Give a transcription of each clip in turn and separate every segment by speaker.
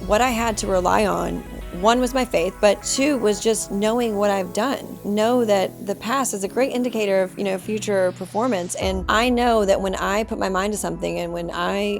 Speaker 1: what I had to rely on, one was my faith, but two was just knowing what I've done. Know that the past is a great indicator of, future performance. And I know that when I put my mind to something and when I,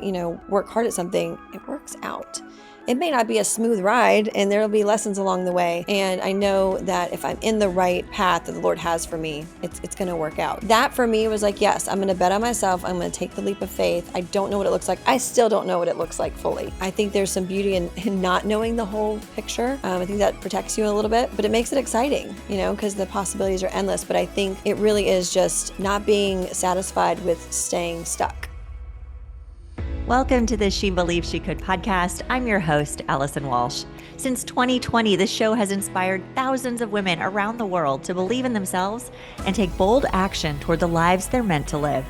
Speaker 1: work hard at something, it works out. It may not be a smooth ride and there'll be lessons along the way. And I know that if I'm in the right path that the Lord has for me, it's going to work out. That for me was like, yes, I'm going to bet on myself. I'm going to take the leap of faith. I don't know what it looks like. I still don't know what it looks like fully. I think there's some beauty in not knowing the whole picture. I think that protects you a little bit, but it makes it exciting, because the possibilities are endless. But I think it really is just not being satisfied with staying stuck.
Speaker 2: Welcome to the She Believed She Could podcast. I'm your host, Allison Walsh. Since 2020, this show has inspired thousands of women around the world to believe in themselves and take bold action toward the lives they're meant to live.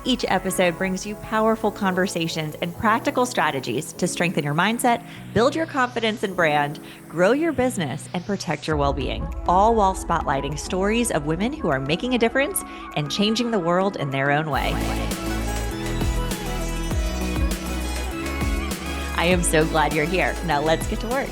Speaker 2: Each episode brings you powerful conversations and practical strategies to strengthen your mindset, build your confidence and brand, grow your business, and protect your well-being, all while spotlighting stories of women who are making a difference and changing the world in their own way. I am so glad you're here. Now let's get to work.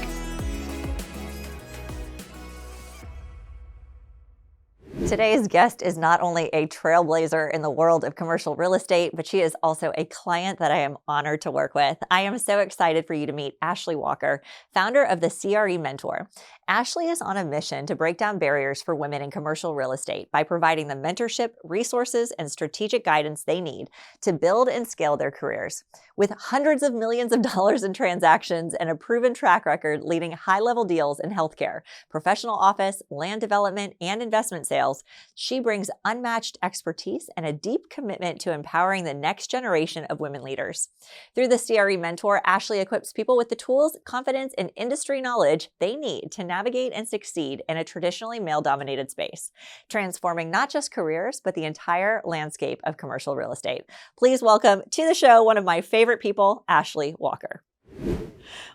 Speaker 2: Today's guest is not only a trailblazer in the world of commercial real estate, but she is also a client that I am honored to work with. I am so excited for you to meet Ashley Walker, founder of the CRE Mentor. Ashley is on a mission to break down barriers for women in commercial real estate by providing the mentorship, resources, and strategic guidance they need to build and scale their careers. With hundreds of millions of dollars in transactions and a proven track record leading high-level deals in healthcare, professional office, land development, and investment sales, she brings unmatched expertise and a deep commitment to empowering the next generation of women leaders. Through the CRE Mentor, Ashley equips people with the tools, confidence, and industry knowledge they need to navigate and succeed in a traditionally male-dominated space, transforming not just careers, but the entire landscape of commercial real estate. Please welcome to the show one of my favorite people, Ashley Walker.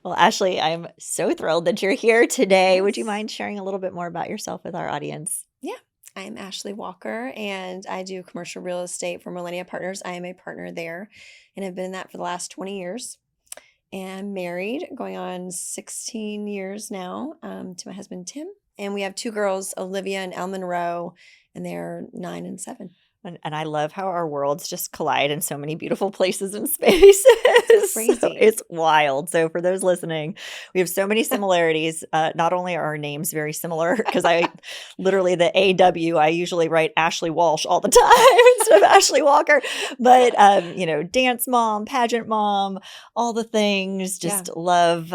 Speaker 2: Well, Ashley, I'm so thrilled that you're here today. Would you mind sharing a little bit more about yourself with our audience?
Speaker 1: Yeah. I'm Ashley Walker, and I do commercial real estate for Millenia Partners. I am a partner there, and I've been in that for the last 20 years. And I'm married, going on 16 years now, to my husband, Tim. And we have two girls, Olivia and Elle Monroe, and they're 9 and 7.
Speaker 2: And I love how our worlds just collide in so many beautiful places and spaces.
Speaker 1: It's crazy.
Speaker 2: So it's wild. So for those listening, we have so many similarities. Not only are our names very similar, because I literally the AW, I usually write Ashley Walsh all the time instead of Ashley Walker. But, dance mom, pageant mom, all the things, just love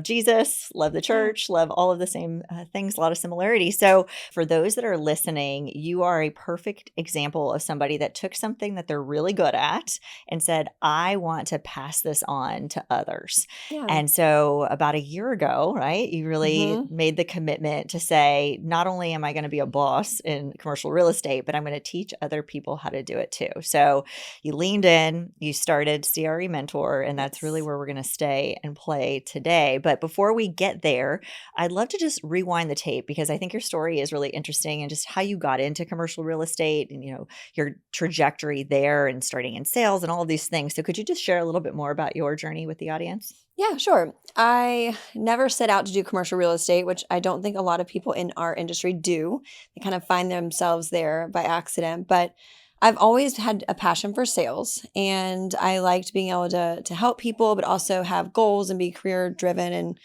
Speaker 2: Jesus, love the church, love all of the same things, a lot of similarities. So for those that are listening, you are a perfect example of somebody that took something that they're really good at and said, I want to pass this on to others. Yeah. And so about a year ago, right, you really made the commitment to say, not only am I going to be a boss in commercial real estate, but I'm going to teach other people how to do it too. So you leaned in, you started CRE Mentor, and that's really where we're going to stay and play today. But before we get there, I'd love to just rewind the tape because I think your story is really interesting and just how you got into commercial real estate and, your trajectory there and starting in sales and all of these things. So could you just share a little bit more about your journey with the audience?
Speaker 1: Yeah, sure. I never set out to do commercial real estate, which I don't think a lot of people in our industry do. They kind of find themselves there by accident. But I've always had a passion for sales, and I liked being able to help people, but also have goals and be career driven.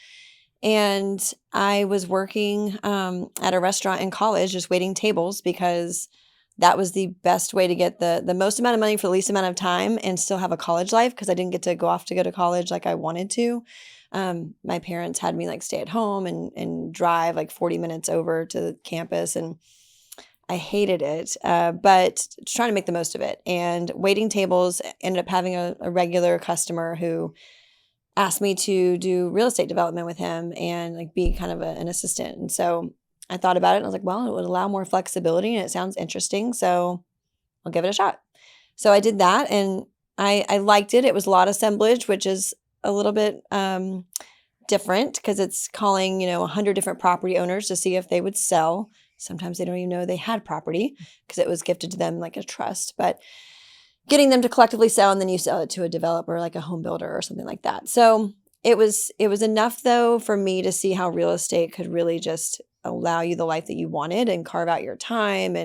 Speaker 1: And I was working at a restaurant in college, just waiting tables because that was the best way to get the most amount of money for the least amount of time and still have a college life because I didn't get to go off to go to college like I wanted to. My parents had me stay at home and drive 40 minutes over to the campus, and I hated it, but trying to make the most of it. And waiting tables, ended up having a regular customer who asked me to do real estate development with him and be kind of an assistant. And so I thought about it and I was like, well, it would allow more flexibility and it sounds interesting. So I'll give it a shot. So I did that and I liked it. It was lot assemblage, which is a little bit different because it's calling, 100 different property owners to see if they would sell. Sometimes they don't even know they had property because it was gifted to them like a trust, but getting them to collectively sell and then you sell it to a developer like a home builder or something like that. So it was enough though for me to see how real estate could really just allow you the life that you wanted and carve out your time,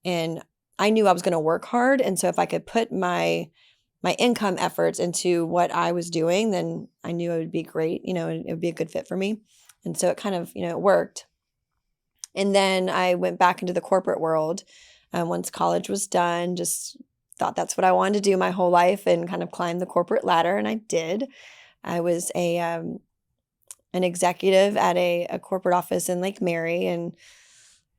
Speaker 1: and I knew I was going to work hard, and so if I could put my income efforts into what I was doing, then I knew it would be great, and it would be a good fit for me. And so it kind of, it worked. And then I went back into the corporate world once college was done, just thought that's what I wanted to do my whole life and kind of climb the corporate ladder. And I did. I was an executive at a corporate office in Lake Mary, and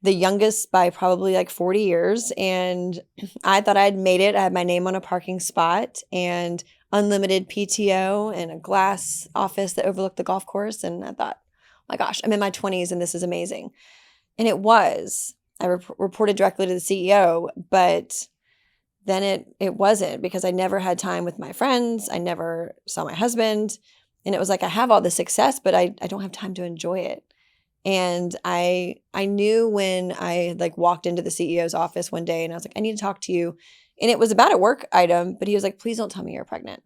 Speaker 1: the youngest by probably like 40 years. And I thought I had made it. I had my name on a parking spot and unlimited PTO and a glass office that overlooked the golf course. And I thought, oh my gosh, I'm in my 20s and this is amazing. And it was. I reported directly to the CEO, but then it wasn't, because I never had time with my friends. I never saw my husband. And it was like, I have all the success, but I don't have time to enjoy it. And I knew when I like walked into the CEO's office one day and I was like, I need to talk to you. And it was about a work item, but he was like, please don't tell me you're pregnant.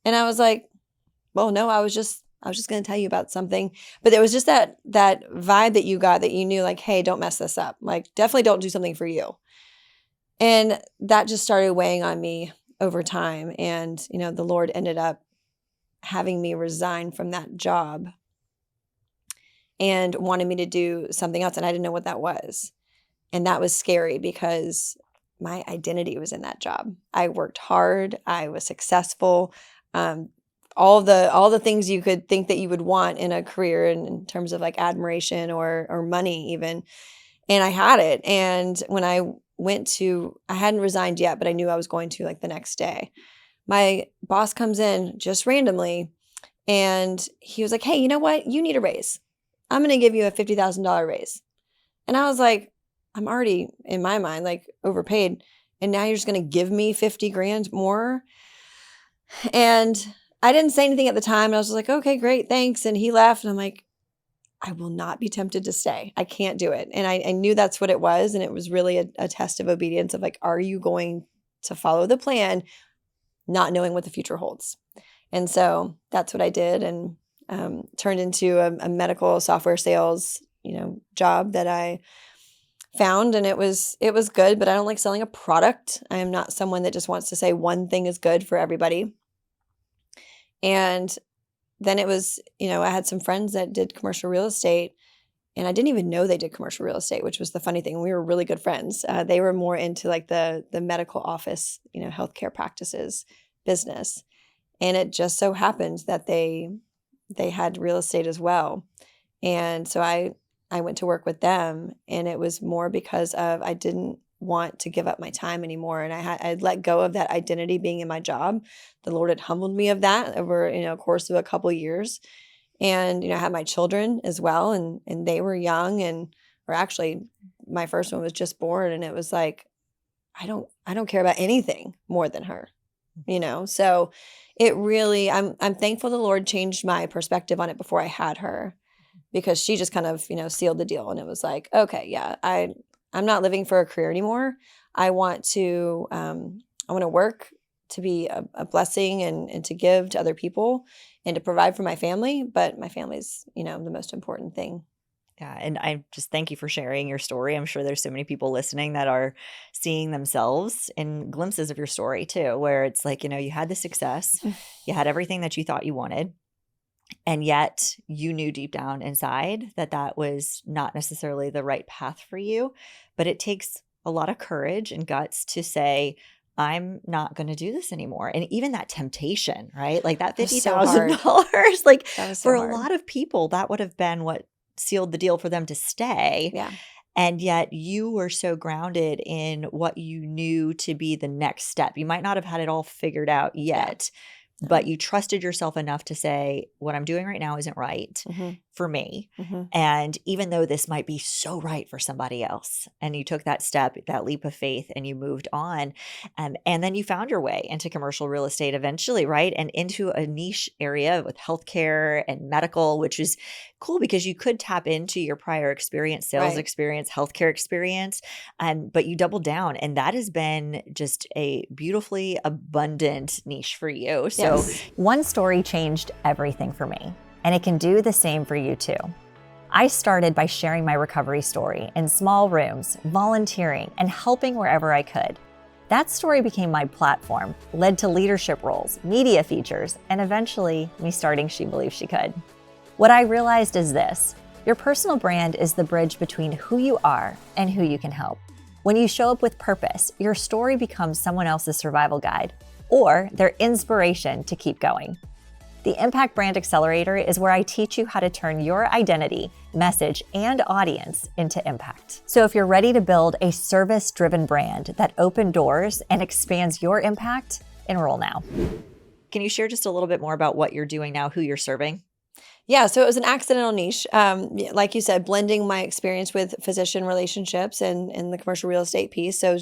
Speaker 1: And I was like, well, no, I was just going to tell you about something. But there was just that vibe that you got, that you knew like, hey, don't mess this up. Like, definitely don't do something for you. And that just started weighing on me over time. And, the Lord ended up having me resign from that job and wanted me to do something else. And I didn't know what that was. And that was scary because my identity was in that job. I worked hard. I was successful. All the things you could think that you would want in a career in terms of like admiration or money even. And I had it. And when I hadn't resigned yet, but I knew I was going to, like, the next day. My boss comes in just randomly and he was like, hey, you know what? You need a raise. I'm going to give you a $50,000 raise. And I was like, I'm already in my mind, like, overpaid. And now you're just going to give me 50 grand more. And I didn't say anything at the time. And I was like, okay, great. Thanks. And he left. And I'm like, I will not be tempted to stay. I can't do it. And I knew that's what it was. And it was really a test of obedience of like, are you going to follow the plan, not knowing what the future holds? And so that's what I did, and turned into a medical software sales, job that I found. And it was good, but I don't like selling a product. I am not someone that just wants to say one thing is good for everybody. And then it was, I had some friends that did commercial real estate, and I didn't even know they did commercial real estate, which was the funny thing. We were really good friends. They were more into like the medical office, healthcare practices business. And it just so happened that they had real estate as well. And so I went to work with them, and it was more because of, I didn't want to give up my time anymore. And I'd let go of that identity being in my job. The Lord had humbled me of that over, a course of a couple of years. And, I had my children as well, and they were young, or actually my first one was just born. And it was like, I don't care about anything more than her, So it really, I'm thankful the Lord changed my perspective on it before I had her, because she just kind of, sealed the deal. And it was like, okay, yeah, I'm not living for a career anymore. I want to work to be a blessing and to give to other people and to provide for my family. But my family's, the most important thing.
Speaker 2: Yeah. And I just thank you for sharing your story. I'm sure there's so many people listening that are seeing themselves in glimpses of your story too, where it's like, you had the success, you had everything that you thought you wanted. And yet you knew deep down inside that was not necessarily the right path for you. But it takes a lot of courage and guts to say, I'm not going to do this anymore. And even that temptation, right? Like that $50,000, like for a lot of people, that would have been what sealed the deal for them to stay.
Speaker 1: Yeah.
Speaker 2: And yet you were so grounded in what you knew to be the next step. You might not have had it all figured out yet. Yeah. But you trusted yourself enough to say, what I'm doing right now isn't right. Mm-hmm. for me.
Speaker 1: Mhm.
Speaker 2: And even though this might be so right for somebody else, and you took that step, that leap of faith, and you moved on, and then you found your way into commercial real estate eventually, right? And into a niche area with healthcare and medical, which is cool because you could tap into your prior experience, sales
Speaker 1: Right.
Speaker 2: experience, healthcare experience, but you doubled down, and that has been just a beautifully abundant niche for you. So
Speaker 1: Yes.
Speaker 2: one story changed everything for me, and it can do the same for you too. I started by sharing my recovery story in small rooms, volunteering, and helping wherever I could. That story became my platform, led to leadership roles, media features, and eventually me starting She Believes She Could. What I realized is this: your personal brand is the bridge between who you are and who you can help. When you show up with purpose, your story becomes someone else's survival guide or their inspiration to keep going. The Impact Brand Accelerator is where I teach you how to turn your identity, message, and audience into impact. So if you're ready to build a service-driven brand that opens doors and expands your impact, enroll now. Can you share just a little bit more about what you're doing now, who you're serving?
Speaker 1: Yeah, so it was an accidental niche. Like you said, blending my experience with physician relationships and the commercial real estate piece. So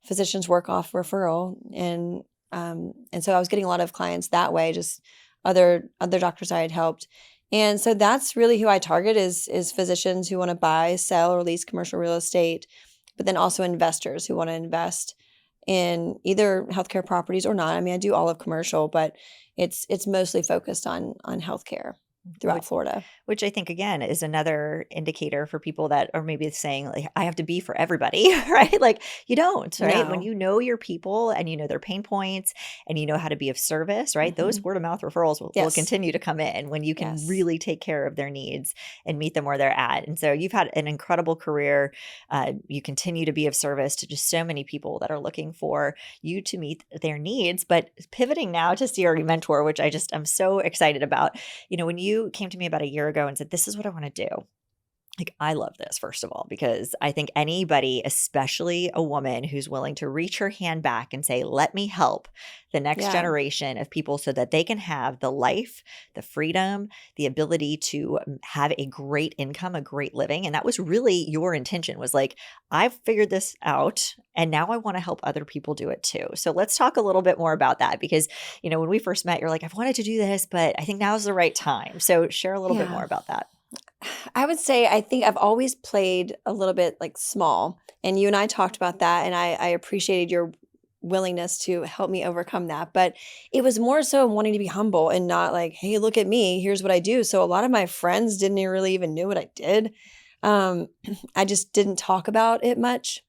Speaker 1: physicians work off referral, and so I was getting a lot of clients that way, just other doctors I had helped. And so that's really who I target is physicians who want to buy, sell, or lease commercial real estate, but then also investors who want to invest in either healthcare properties or not. I mean, I do all of commercial, but it's mostly focused on healthcare throughout Florida.
Speaker 2: Which I think, again, is another indicator for people that are maybe saying, like, I have to be for everybody, right? Like, you don't, right? When
Speaker 1: No.
Speaker 2: you know your people and you know their pain points and you know how to be of service, right? Those
Speaker 1: Mhm.
Speaker 2: word of mouth referrals will
Speaker 1: Yes.
Speaker 2: continue to come in when you can
Speaker 1: Yes.
Speaker 2: really take care of their needs and meet them where they're at. And so you've had an incredible career. You continue to be of service to just so many people that are looking for you to meet their needs. But pivoting now to CRE Mentor, which I'm so excited about. When you came to me about a year ago and said, this is what I want to do. Like, I love this, first of all, because I think anybody, especially a woman who's willing to reach her hand back and say, let me help the next
Speaker 1: Yeah.
Speaker 2: generation of people so that they can have the life, the freedom, the ability to have a great income, a great living. And that was really your intention, was like, I've figured this out and now I want to help other people do it too. So let's talk a little bit more about that because, when we first met, you're like, I've wanted to do this, but I think now's the right time. So share a little bit
Speaker 1: Yeah.
Speaker 2: more about that.
Speaker 1: I would say I think I've always played a little bit like small. And you and I talked about that, and I appreciated your willingness to help me overcome that. But it was more so wanting to be humble and not like, hey, look at me, here's what I do. So a lot of my friends didn't really even know what I did. Um, I just didn't talk about it much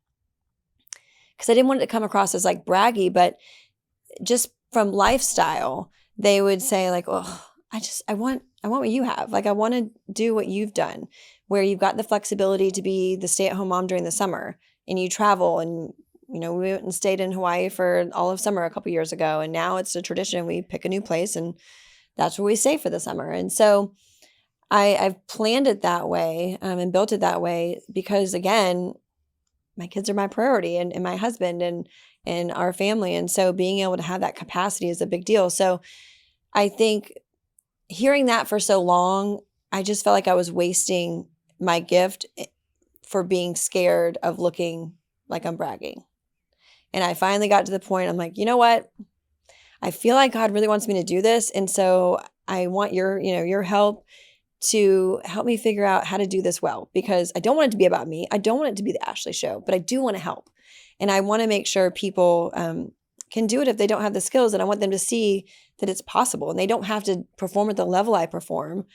Speaker 1: because I didn't want it to come across as like braggy, but just from lifestyle, they would say like, "Oh, I want what you have. Like I want to do what you've done, where you've got the flexibility to be the stay-at-home mom during the summer and you travel and we went and stayed in Hawaii for all of summer a couple years ago, and now it's a tradition. We pick a new place and that's where we stay for the summer. And so I've planned it that way and built it that way because again, my kids are my priority and my husband and our family. And so being able to have that capacity is a big deal. So I think hearing that for so long, I just felt like I was wasting my gift for being scared of looking like I'm bragging. And I finally got to the point, I'm like, you know what? I feel like God really wants me to do this. And so I want your help to help me figure out how to do this well, because I don't want it to be about me. I don't want it to be the Ashley show, but I do want to help. And I want to make sure people can do it if they don't have the skills. And I want them to see that it's possible and they don't have to perform at the level I perform.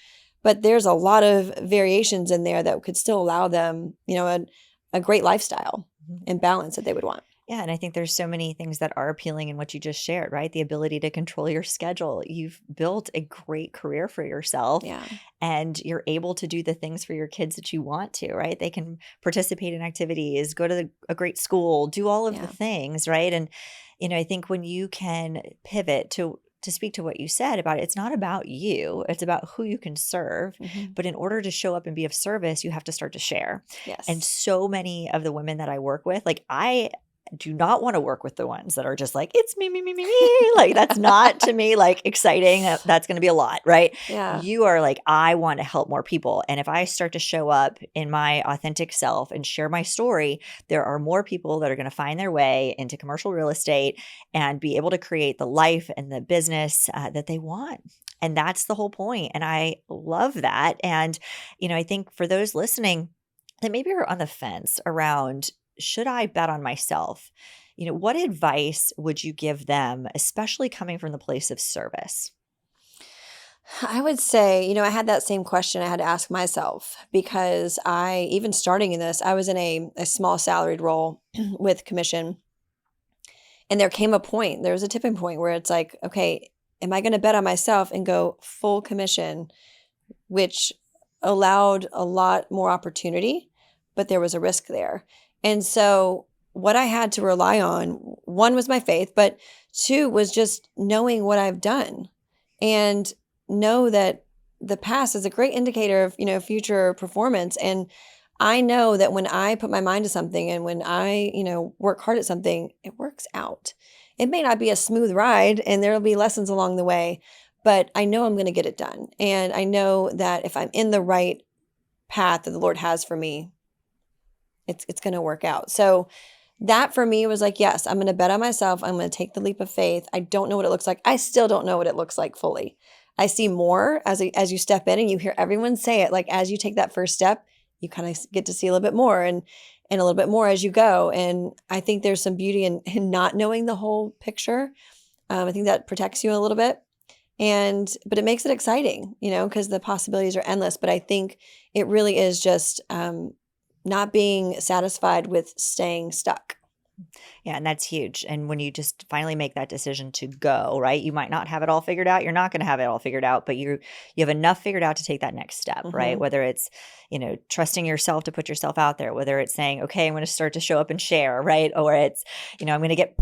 Speaker 1: But there's a lot of variations in there that could still allow them, a great lifestyle and balance that they would want.
Speaker 2: Yeah. And I think there's so many things that are appealing in what you just shared, right? The ability to control your schedule. You've built a great career for yourself
Speaker 1: Yeah.
Speaker 2: and you're able to do the things for your kids that you want to, right? They can participate in activities, go to a great school, do all of the
Speaker 1: Yeah.
Speaker 2: things, right? And, I think when you can pivot to speak to what you said about it, it's not about you, it's about who you can serve.
Speaker 1: Mhm.
Speaker 2: But in order to show up and be of service, you have to start to share. And
Speaker 1: Yes.
Speaker 2: so many of the women that I work with, like do not want to work with the ones that are just like, it's me, me, me, me, me. Like, that's not to me like exciting. That's going to be a lot, right?
Speaker 1: Yeah.
Speaker 2: You are like, I want to help more people. And if I start to show up in my authentic self and share my story, there are more people that are going to find their way into commercial real estate and be able to create the life and the business that they want. And that's the whole point. And I love that. And, I think for those listening that maybe are on the fence around, should I bet on myself? What advice would you give them, especially coming from the place of service?
Speaker 1: I would say, I had that same question I had to ask myself because even starting in this, I was in a small salaried role with commission. And there was a tipping point where it's like, okay, am I going to bet on myself and go full commission, which allowed a lot more opportunity, but there was a risk there. And so what I had to rely on, one was my faith, but two was just knowing what I've done and know that the past is a great indicator of, future performance. And I know that when I put my mind to something and when I, work hard at something, it works out. It may not be a smooth ride and there'll be lessons along the way, but I know I'm going to get it done. And I know that if I'm in the right path that the Lord has for me, it's going to work out. So that for me was like, yes, I'm going to bet on myself. I'm going to take the leap of faith. I don't know what it looks like. I still don't know what it looks like fully. I see more as you step in and you hear everyone say it. Like as you take that first step, you kind of get to see a little bit more and a little bit more as you go. And I think there's some beauty in not knowing the whole picture. I think that protects you a little bit. But it makes it exciting, because the possibilities are endless. But I think it really is just not being satisfied with staying stuck.
Speaker 2: Yeah, and that's huge. And when you just finally make that decision to go, right? You might not have it all figured out. You're not going to have it all figured out, but you have enough figured out to take that next step, right?
Speaker 1: Mm-hmm.
Speaker 2: Whether it's, trusting yourself to put yourself out there, whether it's saying, okay, I'm going to start to show up and share, right? Or it's, I'm going to get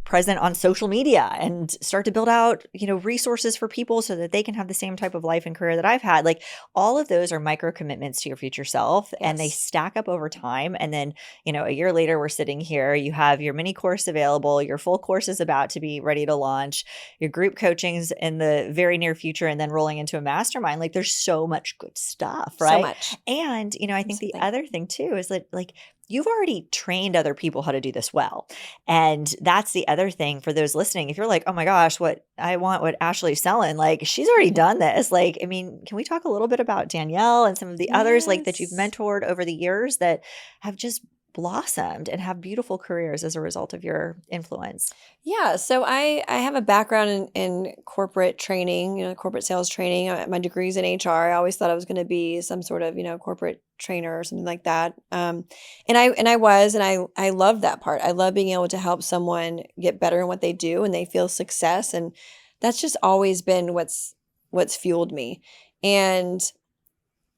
Speaker 2: present on social media and start to build out, resources for people so that they can have the same type of life and career that I've had. Like all of those are micro commitments to your future self and they
Speaker 1: Yes.
Speaker 2: stack up over time. And then, a year later, we're sitting here, you have your mini course available, your full course is about to be ready to launch, your group coaching's in the very near future, and then rolling into a mastermind. Like there's so much good stuff, right?
Speaker 1: So much.
Speaker 2: And, I think the other thing too is that like, you've already trained other people how to do this well. And that's the other thing for those listening. If you're like, oh my gosh, what Ashley's selling, like she's already done this. Like, I mean, can we talk a little bit about Danielle and some of the others like that you've
Speaker 1: Yes.
Speaker 2: mentored over the years that have just blossomed and have beautiful careers as a result of your influence?
Speaker 1: Yeah. So I have a background in corporate training, corporate sales training. My degree's in HR. I always thought I was going to be some sort of, corporate trainer or something like that. And I love that part. I love being able to help someone get better in what they do and they feel success. And that's just always been what's fueled me. And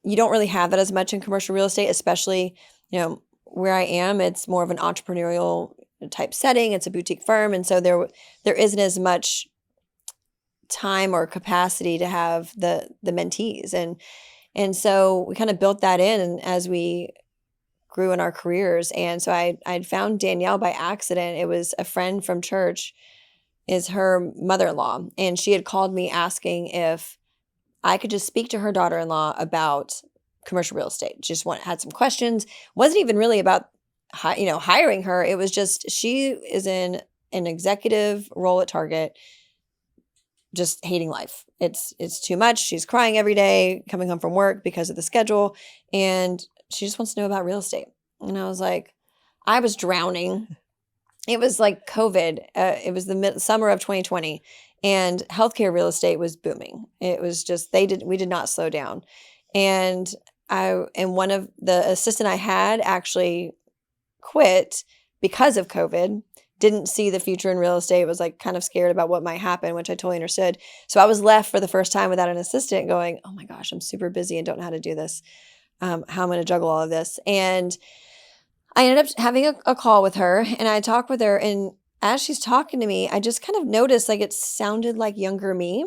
Speaker 1: you don't really have that as much in commercial real estate, especially, where I am. It's more of an entrepreneurial type setting. It's a boutique firm. And so there isn't as much time or capacity to have the mentees. And so we kind of built that in as we grew in our careers. And so I'd found Danielle by accident. It was a friend from church, is her mother-in-law. And she had called me asking if I could just speak to her daughter-in-law about commercial real estate. Had some questions. Wasn't even really about hiring her. It was just she is in an executive role at Target, just hating life. It's too much. She's crying every day coming home from work because of the schedule, and she just wants to know about real estate. And I was like, I was drowning. It was like COVID. It was the summer of 2020, and healthcare real estate was booming. It was just we did not slow down. And one of the assistant I had actually quit because of COVID, didn't see the future in real estate, was like kind of scared about what might happen, which I totally understood. So I was left for the first time without an assistant going, oh my gosh, I'm super busy and don't know how to do this. How I'm going to juggle all of this. And I ended up having a call with her and I talked with her. And as she's talking to me, I just kind of noticed like it sounded like younger me.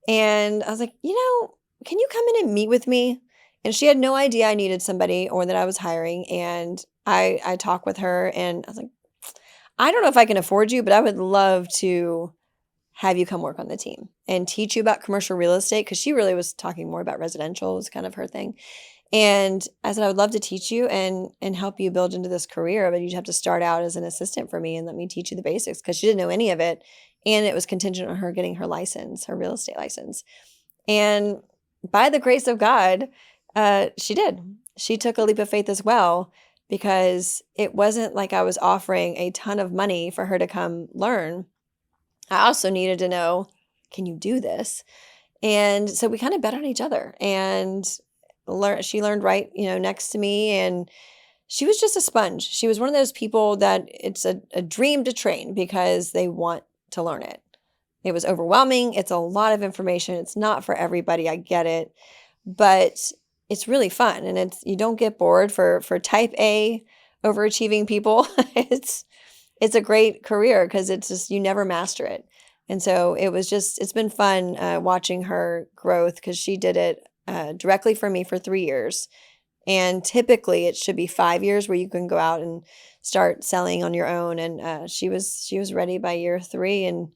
Speaker 1: And I was like, can you come in and meet with me? And she had no idea I needed somebody or that I was hiring. And I talked with her and I was like, I don't know if I can afford you, but I would love to have you come work on the team and teach you about commercial real estate, because she really was talking more about residential was kind of her thing. And I said, I would love to teach you and help you build into this career, but you'd have to start out as an assistant for me and let me teach you the basics, because she didn't know any of it. And it was contingent on her getting her license, her real estate license. And by the grace of God, she did. She took a leap of faith as well, because it wasn't like I was offering a ton of money for her to come learn. I also needed to know, can you do this? And so we kind of bet on each other, and she learned right, next to me. And she was just a sponge. She was one of those people that it's a dream to train because they want to learn it. It was overwhelming. It's a lot of information. It's not for everybody. I get it. But it's really fun. And you don't get bored for type A overachieving people. It's a great career because it's just, you never master it. And so it's been fun watching her growth, because she did it directly for me for 3 years. And typically it should be 5 years where you can go out and start selling on your own. And she was ready by year 3, and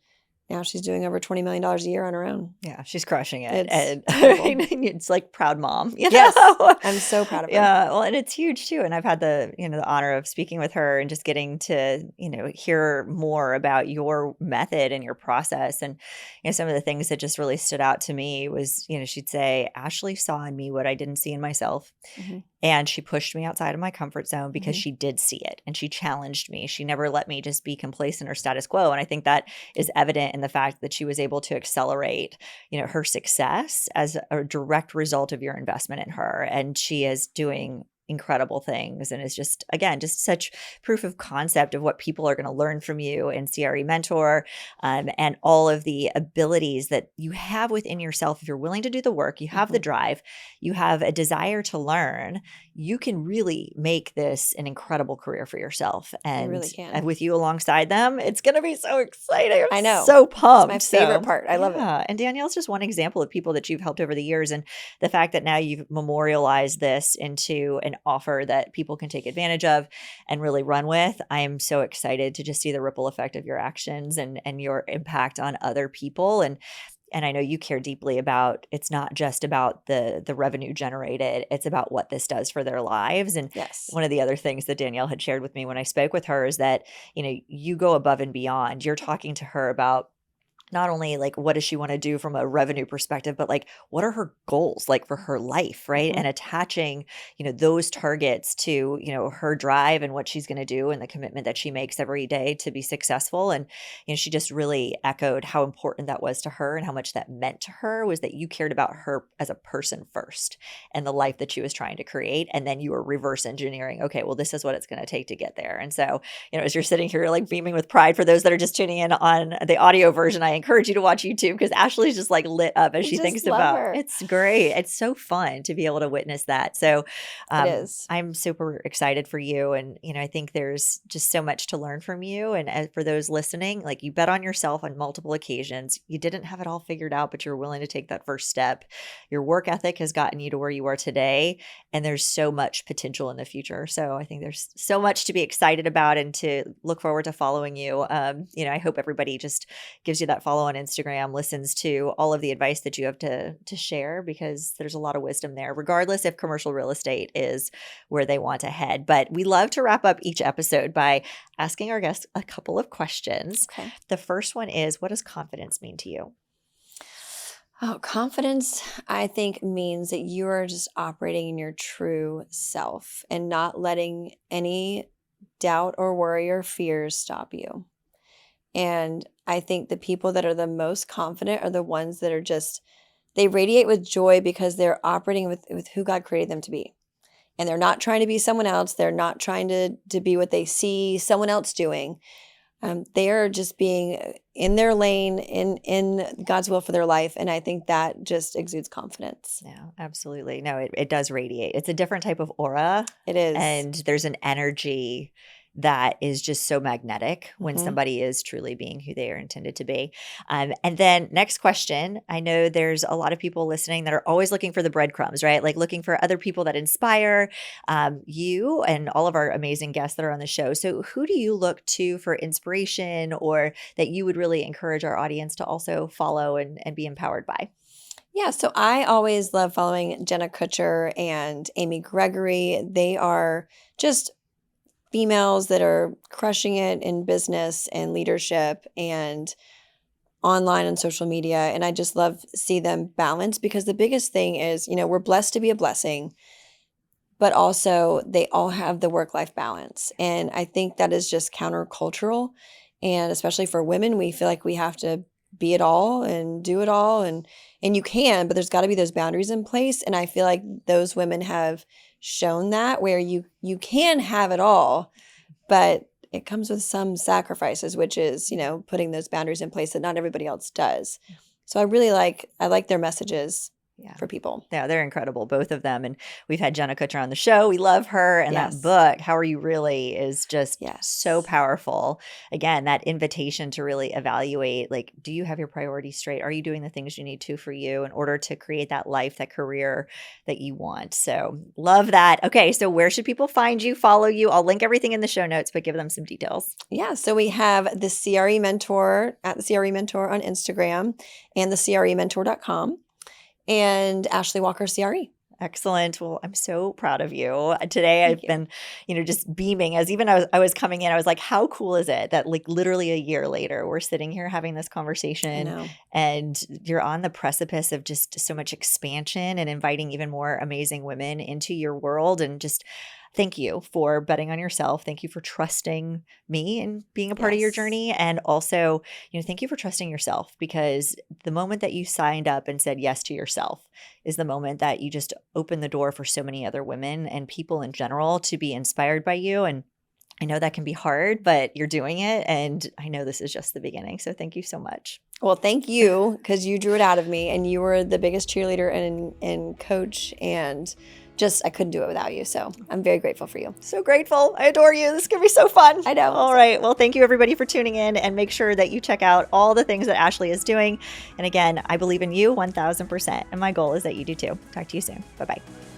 Speaker 1: now she's doing over $20 million a year on her own.
Speaker 2: Yeah, she's crushing it.
Speaker 1: It's
Speaker 2: And it's like proud mom,
Speaker 1: Yes, I'm so proud of her.
Speaker 2: Yeah, well, and it's huge too. And I've had the honor of speaking with her and just getting to hear more about your method and your process. And some of the things that just really stood out to me was she'd say, Ashley saw in me what I didn't see in myself.
Speaker 1: Mm-hmm.
Speaker 2: And she pushed me outside of my comfort zone because
Speaker 1: Mm-hmm.
Speaker 2: she did see it, and she challenged me. She never let me just be complacent or status quo. And I think that is evident in the fact that she was able to accelerate, her success as a direct result of your investment in her. And she is doing incredible things, and is just, again, just such proof of concept of what people are going to learn from you in CRE Mentor, and all of the abilities that you have within yourself. If you're willing to do the work, you have
Speaker 1: Mm-hmm.
Speaker 2: the drive, you have a desire to learn, you can really make this an incredible career for yourself. And
Speaker 1: really can.
Speaker 2: with you alongside them, it's going to be so exciting.
Speaker 1: I know.
Speaker 2: So pumped.
Speaker 1: It's my favorite part. I love it.
Speaker 2: And Danielle's just one example of people that you've helped over the years. And the fact that now you've memorialized this into an offer that people can take advantage of and really run with. I am so excited to just see the ripple effect of your actions and your impact on other people. And I know you care deeply about, it's not just about the revenue generated, it's about what this does for their lives. And
Speaker 1: Yes.
Speaker 2: one of the other things that Danielle had shared with me when I spoke with her is that, you go above and beyond. You're talking to her about not only like what does she want to do from a revenue perspective, but like what are her goals like for her life, right?
Speaker 1: Mm-hmm.
Speaker 2: And attaching, those targets to, her drive and what she's going to do and the commitment that she makes every day to be successful. And, she just really echoed how important that was to her, and how much that meant to her was that you cared about her as a person first and the life that she was trying to create. And then you were reverse engineering, okay, well, this is what it's going to take to get there. And so, as you're sitting here like beaming with pride, for those that are just tuning in on the audio version, I encourage you to watch YouTube, because Ashley's just like lit up as she thinks about
Speaker 1: her.
Speaker 2: It's great. It's so fun to be able to witness that. So
Speaker 1: it is.
Speaker 2: I'm super excited for you. And, I think there's just so much to learn from you. And for those listening, like, you bet on yourself on multiple occasions. You didn't have it all figured out, but you're willing to take that first step. Your work ethic has gotten you to where you are today. And there's so much potential in the future. So I think there's so much to be excited about and to look forward to following you. I hope everybody just gives you that follow on Instagram, listens to all of the advice that you have to share, because there's a lot of wisdom there, regardless if commercial real estate is where they want to head. But we love to wrap up each episode by asking our guests a couple of questions.
Speaker 1: Okay.
Speaker 2: The first one is, what does confidence mean to you?
Speaker 1: Oh, confidence, I think, means that you are just operating in your true self and not letting any doubt or worry or fears stop you. And I think the people that are the most confident are the ones that are just, they radiate with joy because they're operating with who God created them to be. And they're not trying to be someone else. They're not trying to be what they see someone else doing. They are just being in their lane, in God's will for their life. And I think that just exudes confidence.
Speaker 2: Yeah, absolutely. No, it does radiate. It's a different type of aura.
Speaker 1: It is.
Speaker 2: And there's an energy that is just so magnetic when somebody is truly being who they are intended to be. And then next question, I know there's a lot of people listening that are always looking for the breadcrumbs, right? Like looking for other people that inspire you and all of our amazing guests that are on the show. So who do you look to for inspiration, or that you would really encourage our audience to also follow and be empowered by?
Speaker 1: Yeah, so I always love following Jenna Kutcher and Amy Gregory. They are just females that are crushing it in business and leadership and online and social media. And I just love to see them balance, because the biggest thing is, we're blessed to be a blessing, but also they all have the work-life balance. And I think that is just countercultural. And especially for women, we feel like we have to be it all and do it all. And you can, but there's got to be those boundaries in place. And I feel like those women have shown that, where you can have it all, but it comes with some sacrifices, which is, putting those boundaries in place that not everybody else does. So I like their messages for people.
Speaker 2: Yeah, they're incredible, both of them. And we've had Jenna Kutcher on the show. We love her. And that book, How Are You Really, is just so powerful. Again, that invitation to really evaluate, like, do you have your priorities straight? Are you doing the things you need to for you in order to create that life, that career that you want? So love that. Okay, so where should people find you, follow you? I'll link everything in the show notes, but give them some details.
Speaker 1: Yeah, so we have the CRE Mentor at the CRE Mentor on Instagram and the CREmentor.com. and Ashley Walker CRE.
Speaker 2: Excellent. Well, I'm so proud of you. Today I've been, just beaming as even I was coming in, I was like, how cool is it that like literally a year later, we're sitting here having this conversation and you're on the precipice of just so much expansion and inviting even more amazing women into your world. And just thank you for betting on yourself. Thank you for trusting me and being a part of your journey. And also, thank you for trusting yourself, because the moment that you signed up and said yes to yourself is the moment that you just opened the door for so many other women and people in general to be inspired by you. And I know that can be hard, but you're doing it. And I know this is just the beginning. So thank you so much.
Speaker 1: Well, thank you, because you drew it out of me, and you were the biggest cheerleader and coach, and I couldn't do it without you. So I'm very grateful for you.
Speaker 2: So grateful. I adore you. This is going to be so fun.
Speaker 1: I know.
Speaker 2: All right. Well, thank you everybody for tuning in, and make sure that you check out all the things that Ashley is doing. And again, I believe in you 1000%. And my goal is that you do too. Talk to you soon. Bye-bye.